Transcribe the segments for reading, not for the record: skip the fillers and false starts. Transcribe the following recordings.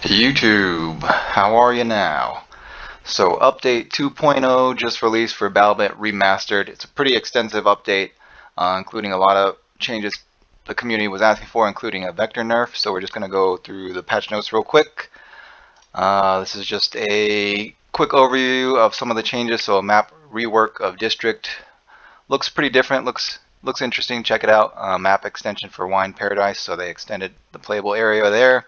YouTube, how are you now? So update 2.0 just released for Battlebit Remastered. It's a pretty extensive update, including a lot of changes the community was asking for, including a vector nerf. So we're just going to go through the patch notes real quick. This is just a quick overview of some of the changes. So a map rework of district looks pretty different, looks interesting. Check it out. Map extension for Wine Paradise, so they extended the playable area there.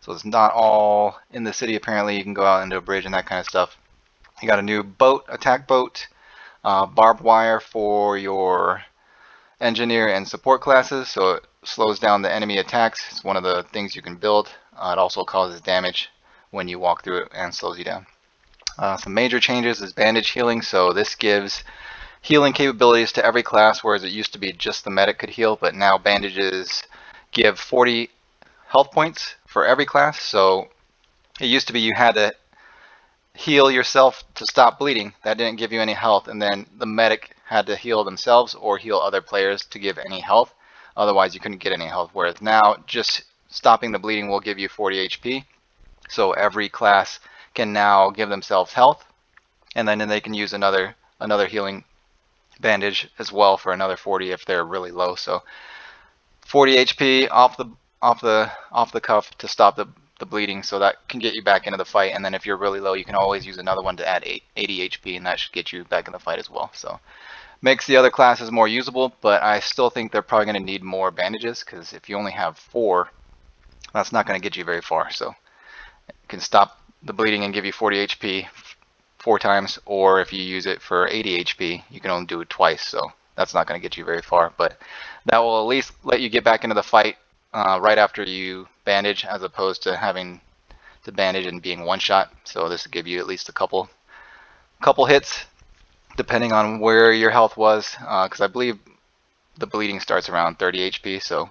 So it's not all in the city. Apparently you can go out into a bridge and that kind of stuff. You got a new boat, attack boat, barbed wire for your engineer and support classes, so it slows down the enemy attacks. It's one of the things you can build. It also causes damage when you walk through it and slows you down. Some major changes is bandage healing, so this gives healing capabilities to every class, whereas it used to be just the medic could heal, but now bandages give 40 health points for every class. So it used to be you had to heal yourself to stop bleeding. That didn't give you any health, and then the medic had to heal themselves or heal other players to give any health. Otherwise you couldn't get any health, whereas now just stopping the bleeding will give you 40 HP. So every class can now give themselves health, and then they can use another healing bandage as well for another 40 if they're really low. So 40 HP off the cuff to stop the bleeding, so that can get you back into the fight. And then if you're really low, you can always use another one to add 80 HP, and that should get you back in the fight as well. So makes the other classes more usable, but I still think they're probably going to need more bandages, because if you only have 4, that's not going to get you very far. So it can stop the bleeding and give you 40 HP 4 times, or if you use it for 80 HP, you can only do it twice. So that's not going to get you very far, but that will at least let you get back into the fight right after you bandage, as opposed to having to bandage and being one shot. So this will give you at least a couple hits, depending on where your health was, because I believe the bleeding starts around 30 HP. So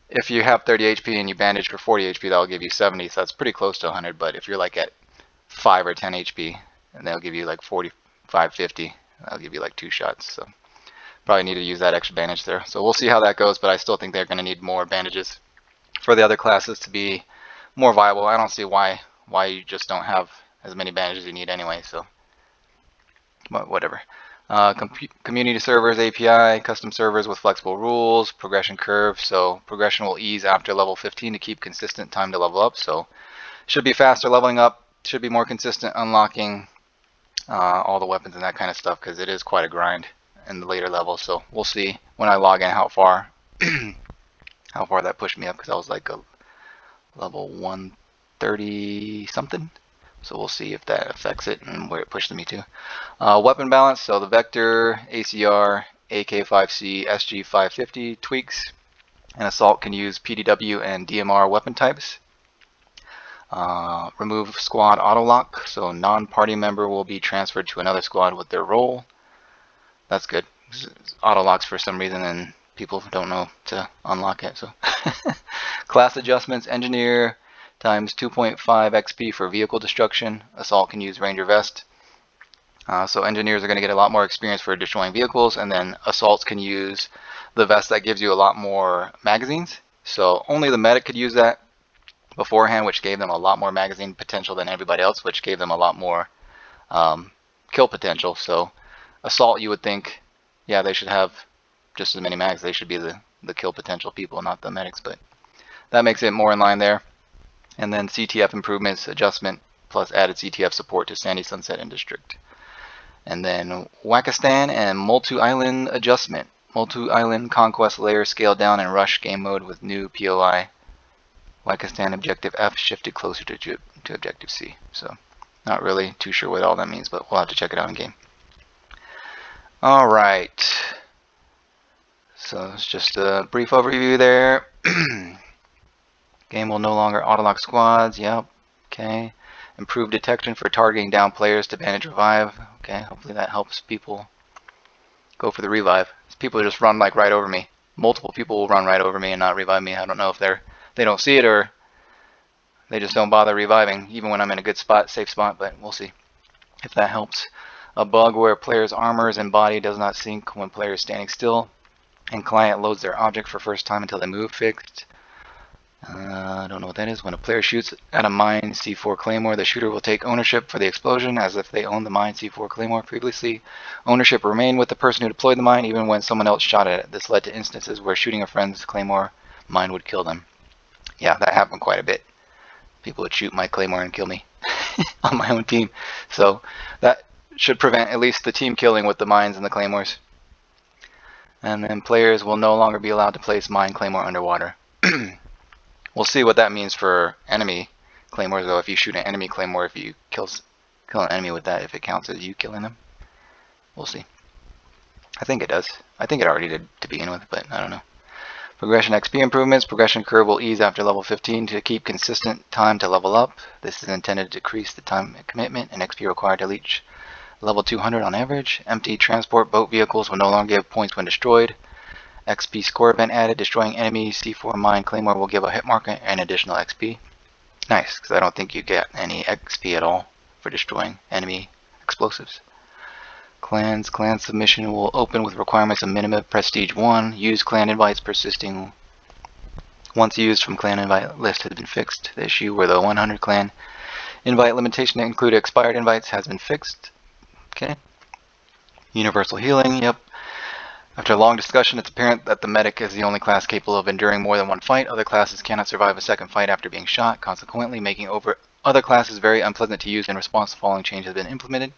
if you have 30 HP and you bandage for 40 HP, that'll give you 70. So that's pretty close to 100. But if you're like at 5 or 10 HP, and they'll give you like 45, 50, that'll give you like 2 shots. So probably need to use that extra bandage there. So we'll see how that goes, but I still think they're going to need more bandages for the other classes to be more viable. I don't see why you just don't have as many bandages you need anyway. So, but whatever. Community servers, API, custom servers with flexible rules, progression curve. So progression will ease after level 15 to keep consistent time to level up. So should be faster leveling up, should be more consistent unlocking all the weapons and that kind of stuff, because it is quite a grind in the later levels. So we'll see when I log in how far that pushed me up, because I was like a level 130 something. So we'll see if that affects it and where it pushed me to. Weapon balance, so the Vector, ACR, AK5C, SG550 tweaks, and Assault can use PDW and DMR weapon types. Remove squad auto lock, so non-party member will be transferred to another squad with their role. That's good. Auto locks for some reason, and people don't know to unlock it. So class adjustments: engineer times 2.5 XP for vehicle destruction. Assault can use ranger vest. So engineers are going to get a lot more experience for destroying vehicles, and then assaults can use the vest that gives you a lot more magazines. So only the medic could use that beforehand, which gave them a lot more magazine potential than everybody else, which gave them a lot more kill potential. So assault, you would think, yeah, they should have just as many mags. They should be the kill potential people, not the medics, but that makes it more in line there. And then CTF improvements, adjustment, plus added CTF support to Sandy, Sunset, and District. And then Wakistan and multi-island adjustment. Multi-island conquest layer scaled down in rush game mode with new POI. Wakistan objective F shifted closer to objective C. So not really too sure what all that means, but we'll have to check it out in game. Alright, so it's just a brief overview there. Game will no longer auto-lock squads. Yep, okay. Improved detection for targeting down players to bandage revive. Okay, hopefully that helps people go for the revive. People just run like right over me. Multiple people will run right over me and not revive me. I don't know if they don't see it, or they just don't bother reviving, even when I'm in a good spot, safe spot, but we'll see if that helps. A bug where player's armors and body does not sync when player is standing still, and client loads their object for first time until they move, fixed. I don't know what that is. When a player shoots at a mine C4 Claymore, the shooter will take ownership for the explosion as if they owned the mine C4 Claymore previously. Ownership remained with the person who deployed the mine even when someone else shot at it. This led to instances where shooting a friend's Claymore mine would kill them. Yeah, that happened quite a bit. People would shoot my Claymore and kill me on my own team. So that should prevent at least the team killing with the mines and the Claymores. And then players will no longer be allowed to place mine Claymore underwater. We'll see what that means for enemy Claymores, though. If you shoot an enemy Claymore, if you kill an enemy with that, if it counts as you killing them. We'll see. I think it does. I think it already did to begin with, but I don't know. Progression XP improvements. Progression curve will ease after level 15 to keep consistent time to level up. This is intended to decrease the time commitment and XP required to reach level 200 on average. Empty transport boat vehicles will no longer give points when destroyed. XP score event added. Destroying enemy C4 mine Claymore will give a hit marker and additional XP. Nice, because I don't think you get any XP at all for destroying enemy explosives. Clans. Clan submission will open with requirements of minimum prestige 1. Use clan invites persisting once used from clan invite list has been fixed. The issue where the 100 clan invite limitation to include expired invites has been fixed. Okay. Universal healing. Yep. After a long discussion, it's apparent that the medic is the only class capable of enduring more than one fight. Other classes cannot survive a second fight after being shot, consequently making other classes very unpleasant to use. In response, the following change has been implemented.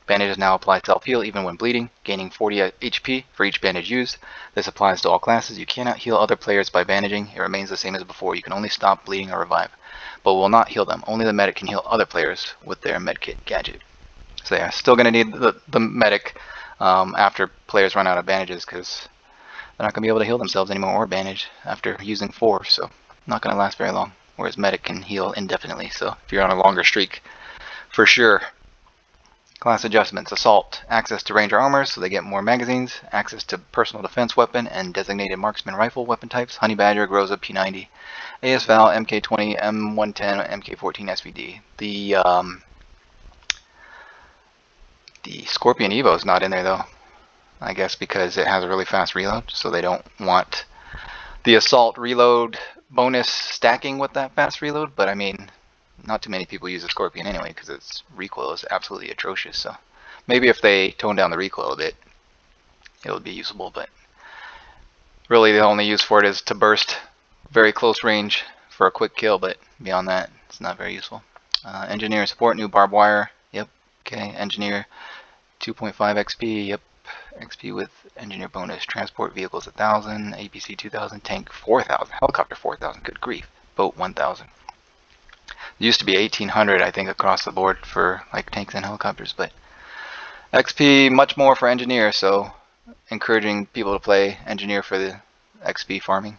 Bandages now apply self-heal even when bleeding, gaining 40 HP for each bandage used. This applies to all classes. You cannot heal other players by bandaging. It remains the same as before. You can only stop bleeding or revive, but will not heal them. Only the medic can heal other players with their medkit gadget. So yeah, still going to need the medic after players run out of bandages, because they're not going to be able to heal themselves anymore or bandage after using 4, so not going to last very long. Whereas medic can heal indefinitely, so if you're on a longer streak, for sure. Class adjustments. Assault. Access to ranger armor, so they get more magazines. Access to personal defense weapon and designated marksman rifle weapon types. Honey Badger, Groza, P90. AS Val, MK20, M110, MK14 SVD. The Scorpion Evo is not in there though, I guess because it has a really fast reload, so they don't want the assault reload bonus stacking with that fast reload. But I mean, not too many people use the Scorpion anyway because its recoil is absolutely atrocious, so maybe if they tone down the recoil a bit, it would be usable. But really the only use for it is to burst very close range for a quick kill, but beyond that it's not very useful. Engineer support, new barbed wire. Yep. Okay. Engineer 2.5 XP. Yep. XP with engineer bonus. Transport vehicles 1,000. APC 2,000. Tank 4,000. Helicopter 4,000. Good grief. Boat 1,000. It used to be 1,800, I think, across the board for like tanks and helicopters, but XP much more for engineer, so encouraging people to play engineer for the XP farming.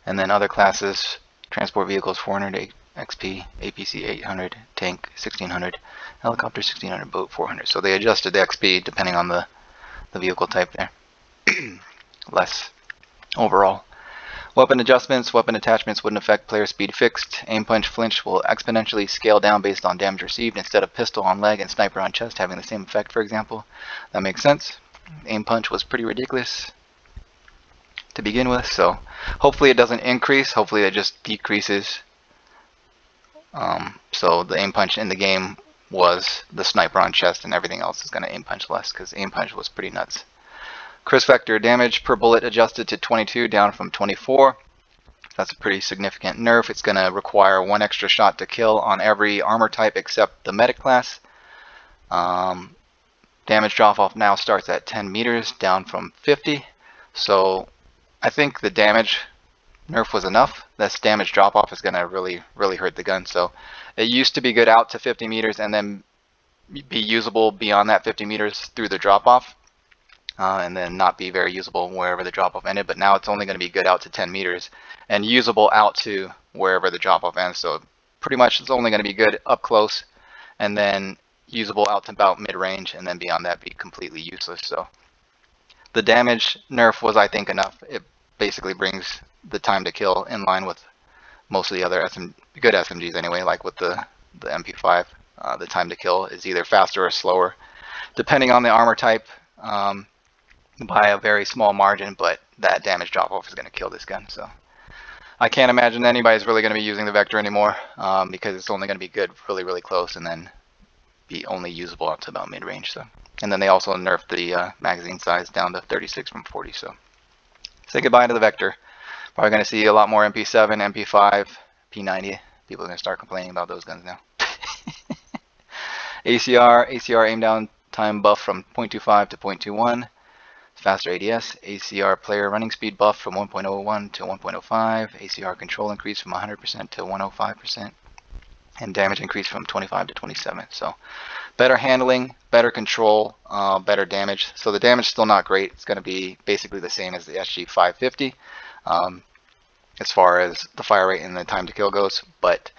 And then other classes, transport vehicles 400 XP, APC 800, tank 1,600, helicopter 1,600, boat 400. So they adjusted the XP depending on the vehicle type there. Less overall. Weapon adjustments. Weapon attachments wouldn't affect player speed fixed. Aim punch flinch will exponentially scale down based on damage received instead of pistol on leg and sniper on chest having the same effect, for example. That makes sense. Aim punch was pretty ridiculous to begin with, so hopefully it doesn't increase. Hopefully it just decreases. So the aim punch in the game was the sniper on chest, and everything else is going to aim punch less because aim punch was pretty nuts. Crit vector damage per bullet adjusted to 22, down from 24. That's a pretty significant nerf. It's going to require 1 extra shot to kill on every armor type except the medic class. Damage drop off now starts at 10 meters, down from 50. So I think the damage nerf was enough. This damage drop off is going to really hurt the gun. So it used to be good out to 50 meters and then be usable beyond that 50 meters through the drop off. And then not be very usable wherever the drop-off ended, but now it's only going to be good out to 10 meters and usable out to wherever the drop-off ends. So pretty much it's only going to be good up close and then usable out to about mid-range, and then beyond that be completely useless. So the damage nerf was, I think, enough. It basically brings the time to kill in line with most of the other good SMGs anyway, like with the MP5. The time to kill is either faster or slower depending on the armor type. By a very small margin, but that damage drop off is going to kill this gun. So I can't imagine anybody's really going to be using the Vector anymore because it's only going to be good really, really close and then be only usable up to about mid-range. So, and then they also nerfed the magazine size down to 36 from 40. So say goodbye to the Vector. Probably going to see a lot more MP7, MP5, P90. People are going to start complaining about those guns now. ACR aim down time buff from 0.25 to 0.21. Faster ADS. ACR player running speed buff from 1.01 to 1.05. ACR control increase from 100% to 105%. And damage increase from 25 to 27. So better handling, better control, better damage. So the damage is still not great. It's going to be basically the same as the SG550 as far as the fire rate and the time to kill goes, but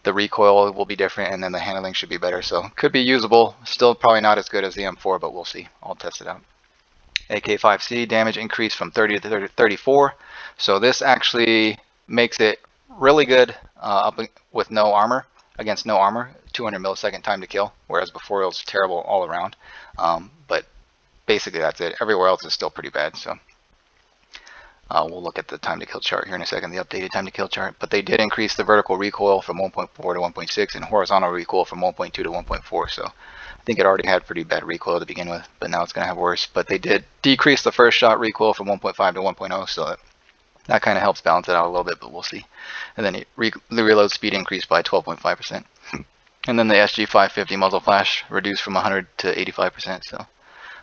the recoil will be different and then the handling should be better. So could be usable. Still probably not as good as the M4, but we'll see. I'll test it out. AK5C damage increase from 30 to 34. So this actually makes it really good up with no armor, against no armor, 200 millisecond time to kill, whereas before it was terrible all around. But basically that's it. Everywhere else is still pretty bad. So we'll look at the time to kill chart here in a second, the updated time to kill chart. But they did increase the vertical recoil from 1.4 to 1.6 and horizontal recoil from 1.2 to 1.4. So I think it already had pretty bad recoil to begin with, but now it's going to have worse. But they did decrease the first shot recoil from 1.5 to 1.0, so that kind of helps balance it out a little bit, but we'll see. And then the reload speed increased by 12.5%. And then the SG550 muzzle flash reduced from 100 to 85%, so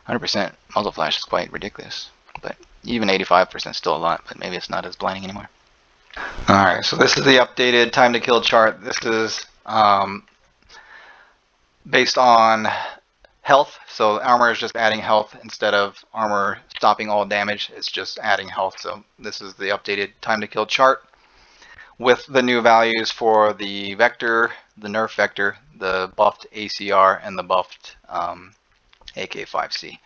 100% muzzle flash is quite ridiculous. But even 85% is still a lot, but maybe it's not as blinding anymore. Alright, so this is the updated time to kill chart. This is based on health. So armor is just adding health instead of armor stopping all damage. It's just adding health. So this is the updated time to kill chart with the new values for the Vector, the NERF Vector, the buffed ACR, and the buffed AK5C.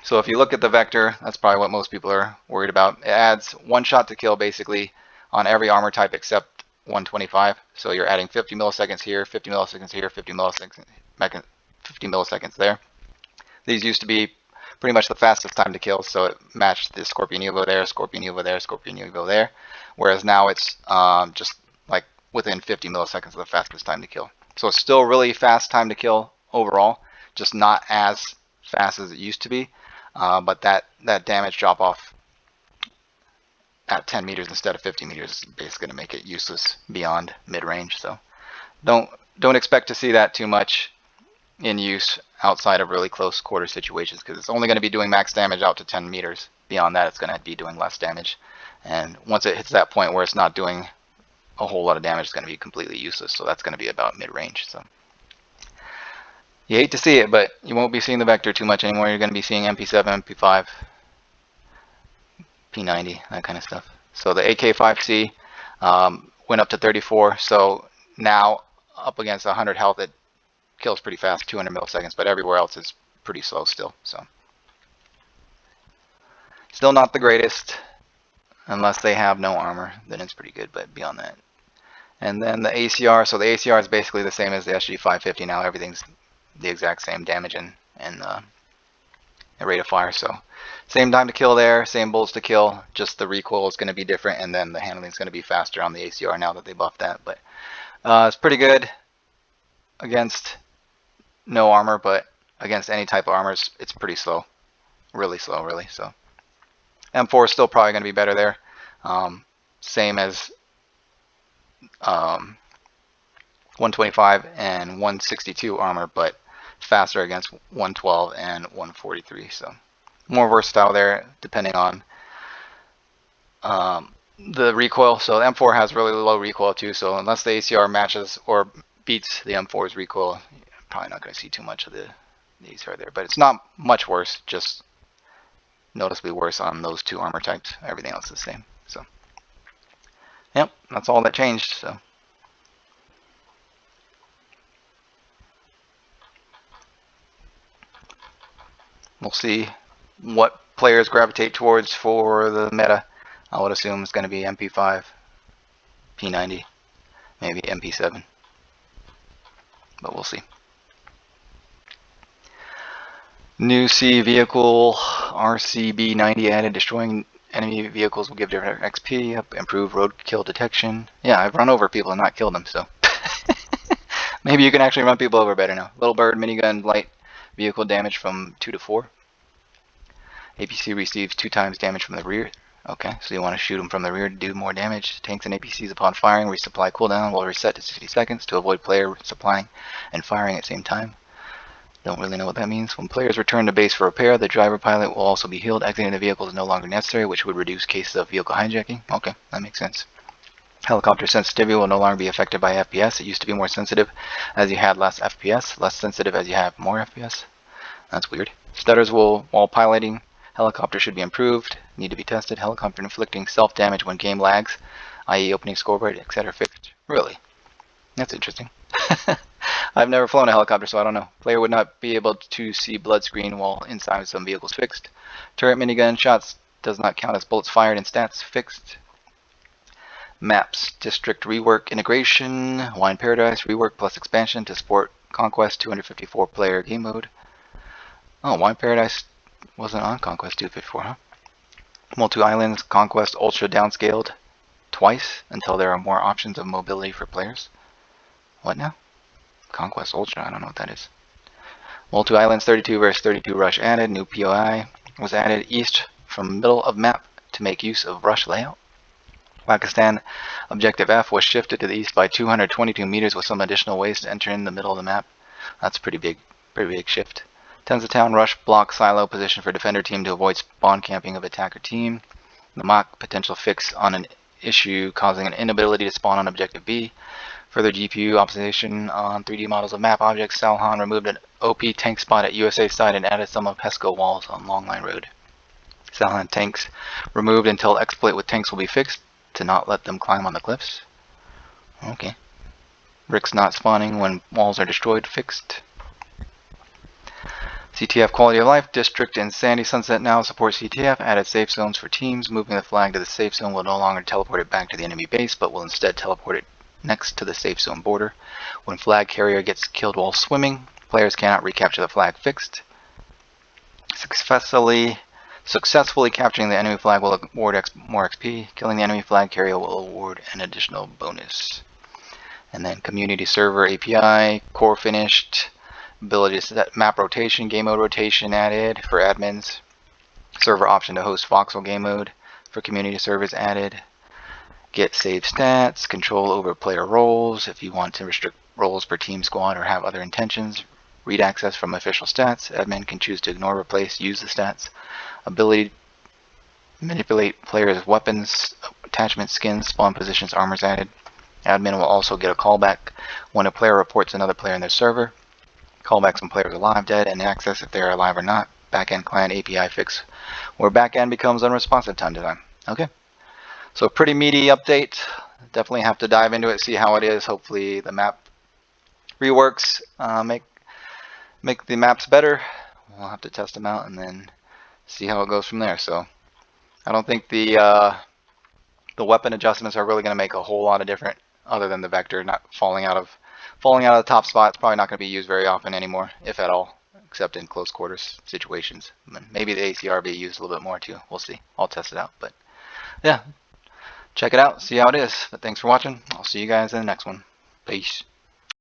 So if you look at the Vector, that's probably what most people are worried about. It adds one shot to kill basically on every armor type except 125. So you're adding 50 milliseconds here, 50 milliseconds here, 50 milliseconds there. These used to be pretty much the fastest time to kill, so it matched the Scorpion Evo there, Scorpion Evo there, Scorpion Evo there. Whereas now it's just like within 50 milliseconds of the fastest time to kill. So it's still really fast time to kill overall, just not as fast as it used to be. But that damage drop off at 10 meters instead of 50 meters is basically going to make it useless beyond mid-range. So don't expect to see that too much in use outside of really close quarter situations, because it's only going to be doing max damage out to 10 meters. Beyond that, it's going to be doing less damage. And once it hits that point where it's not doing a whole lot of damage, it's going to be completely useless. So that's going to be about mid-range. So you hate to see it, but you won't be seeing the Vector too much anymore. You're going to be seeing MP7, MP5, P90, that kind of stuff. So the AK5C went up to 34. So now up against 100 health, it kills pretty fast, 200 milliseconds, but everywhere else is pretty slow still. So still not the greatest unless they have no armor, then it's pretty good, but beyond that. And then the ACR, so the ACR is basically the same as the SG550 now. Everything's the exact same damage and rate of fire. So same time to kill there, same bullets to kill, just the recoil is going to be different, and then the handling is going to be faster on the ACR now that they buffed that. But it's pretty good against no armor, but against any type of armor, it's pretty slow. Really slow, really. So M4 is still probably going to be better there. Same as 125 and 162 armor, but faster against 112 and 143. So more versatile there depending on the recoil. So the M4 has really low recoil too, so unless the ACR matches or beats the M4's recoil, you're probably not going to see too much of the ACR there. But it's not much worse, just noticeably worse on those two armor types. Everything else is the same. So yep, that's all that changed. So we'll see what players gravitate towards for the meta. I would assume it's going to be MP5, P90, maybe MP7, but we'll see. New C vehicle RCB90 added, destroying Enemy vehicles will give different XP. Yep. Improve roadkill detection. Yeah, I've run over people and not killed them, so. Maybe you can actually run people over better now. Little bird, minigun, light vehicle damage from 2 to 4. APC receives 2 times damage from the rear. Okay, so you want to shoot them from the rear to do more damage. Tanks and APCs upon firing, resupply cooldown will reset to 60 seconds to avoid player supplying and firing at the same time. Don't really know what that means. When players return to base for repair, the driver pilot will also be healed. Exiting the vehicle is no longer necessary, which would reduce cases of vehicle hijacking. Okay, that makes sense. Helicopter sensitivity will no longer be affected by FPS. It used to be more sensitive as you had less FPS, less sensitive as you have more FPS. That's weird. Stutters will, while piloting, helicopter should be improved. Need to be tested. Helicopter inflicting self-damage when game lags, i.e. opening scoreboard, etc. fixed. Really? That's interesting. I've never flown a helicopter, so I don't know. Player would not be able to see blood screen while inside some vehicles fixed. Turret minigun shots does not count as bullets fired in stats fixed. Maps, district rework integration, Wine Paradise, rework plus expansion to support Conquest 254 player game mode. Oh, Wine Paradise wasn't on Conquest 254, huh? Multi-islands, Conquest Ultra downscaled twice until there are more options of mobility for players. What now? Conquest Ultra, I don't know what that is. Multi-islands 32 versus 32 rush added. New POI was added east from middle of map to make use of rush layout. Pakistan Objective F was shifted to the east by 222 meters with some additional ways to enter in the middle of the map. That's pretty big shift. Tensa Town rush block silo position for defender team to avoid spawn camping of attacker team. The mock potential fix on an issue causing an inability to spawn on objective B. Further GPU optimization on 3D models of map objects. Salhan removed an OP tank spot at USA side and added some of PESCO walls on Longline Road. Salhan tanks removed until exploit with tanks will be fixed to not let them climb on the cliffs. Okay. Bricks not spawning when walls are destroyed fixed. CTF quality of life. District in Sandy Sunset now support CTF. Added safe zones for teams. Moving the flag to the safe zone will no longer teleport it back to the enemy base, but will instead teleport it next to the safe zone border. When flag carrier gets killed while swimming, players cannot recapture the flag fixed. Successfully capturing the enemy flag will award more XP. Killing the enemy flag carrier will award an additional bonus. And then community server API, core finished. Ability to set map rotation, game mode rotation added for admins. Server option to host voxel game mode for community servers added. Get save stats, control over player roles if you want to restrict roles per team squad or have other intentions. Read access from official stats. Admin can choose to ignore, replace, use the stats. Ability to manipulate players' weapons, attachments, skins, spawn positions, armors added. Admin will also get a callback when a player reports another player in their server. Callbacks when players are alive, dead, and access if they are alive or not. Backend client API fix where backend becomes unresponsive time to time. Okay. So pretty meaty update. Definitely have to dive into it, see how it is. Hopefully the map reworks make the maps better. We'll have to test them out and then see how it goes from there. So I don't think the weapon adjustments are really going to make a whole lot of difference other than the vector not falling out of the top spot. It's probably not going to be used very often anymore, if at all, except in close quarters situations. Maybe the ACR be used a little bit more too. We'll see. I'll test it out. But yeah, check it out, see how it is. But thanks for watching. I'll see you guys in the next one. Peace.